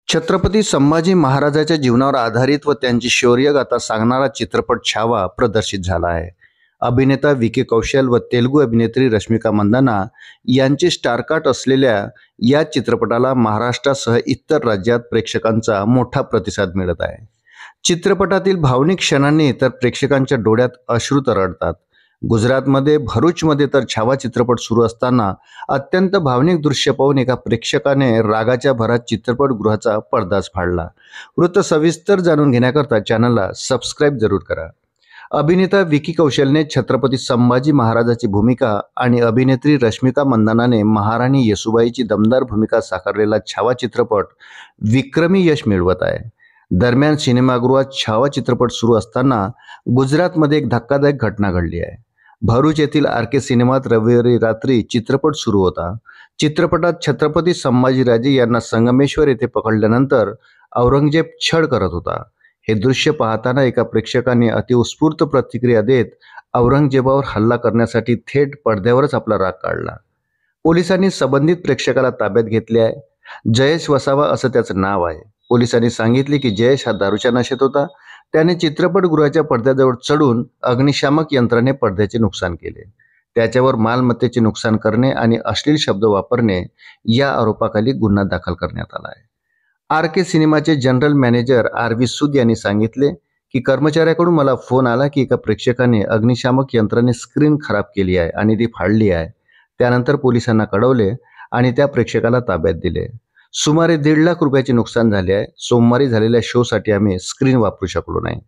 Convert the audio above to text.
छत्रपती संभाजी महाराजाच्या जीवनावर आधारित व त्यांची शौर्यगाथा सांगणारा चित्रपट छावा प्रदर्शित झाला आहे. अभिनेता विकी कौशल व तेलुगू अभिनेत्री रश्मिका मंदाना यांचे स्टारकास्ट असलेल्या या चित्रपटाला महाराष्ट्रासह इतर राज्यात प्रेक्षकांचा मोठा प्रतिसाद मिळत आहे. चित्रपटातील भावनिक क्षणांनी तर प्रेक्षकांच्या डोळ्यात अश्रू तरळतात. गुजरातमध्ये भरूचमध्ये तर छावा चित्रपट सुरू असताना अत्यंत भावनिक दृश्य पाहून एका प्रेक्षकाने रागाच्या भरात चित्रपटगृहाचा पडदाच फाडला. वृत्त सविस्तर जाणून घेण्याकरता चॅनलला सबस्क्राईब जरूर करा. अभिनेता विकी कौशलने छत्रपती संभाजी महाराजाची भूमिका आणि अभिनेत्री रश्मिका मंदानाने महाराणी येसुबाईची दमदार भूमिका साकारलेला छावा चित्रपट विक्रमी यश मिळवत आहे. दरम्यान सिनेमागृहात छावा चित्रपट सुरू असताना गुजरातमध्ये एक धक्कादायक घटना घडली आहे. भरूच येथील आर.के. सिनेमात रविवारी रात्री चित्रपट सुरू होता. चित्रपटात छत्रपती संभाजीराजे यांना संगमेश्वर येथे पकडल्यानंतर औरंगजेब छळ करत होता. हे दृश्य पाहताना एका प्रेक्षकाने अतिउत्स्फूर्त प्रतिक्रिया देत औरंगजेबावर हल्ला करण्यासाठी थेट पडद्यावरच आपला राग काढला. पोलिसांनी संबंधित प्रेक्षकाला ताब्यात घेतले आहे. जयेश वसावा असं त्याचं नाव आहे. पोलिसांनी सांगितले की जयेश हा दारूच्या नशेत होता. त्याने चित्रपटगृहाच्या पडद्याजवळ चढून अग्निशामक यंत्राने पडद्याचे नुकसान केले. त्याच्यावर मालमत्तेचे नुकसान करणे आणि अश्लील शब्द वापरणे या आरोपाखाली गुन्हा दाखल करण्यात आला आहे. आर.के. सिनेमाचे जनरल मॅनेजर आर.व्ही. सूद यांनी सांगितले की कर्मचाऱ्याकडून मला फोन आला की एका प्रेक्षकाने अग्निशामक यंत्राने स्क्रीन खराब केली आहे आणि ती फाडली आहे. त्यानंतर पोलिसांना कळवले आणि त्या प्रेक्षकाला ताब्यात दिले. सुमारे 1.5 लाख रुपयाचे नुकसान झाले आहे. सोमवारी झालेल्या शोसाठी आम्ही स्क्रीन वापरू शकलो नाही.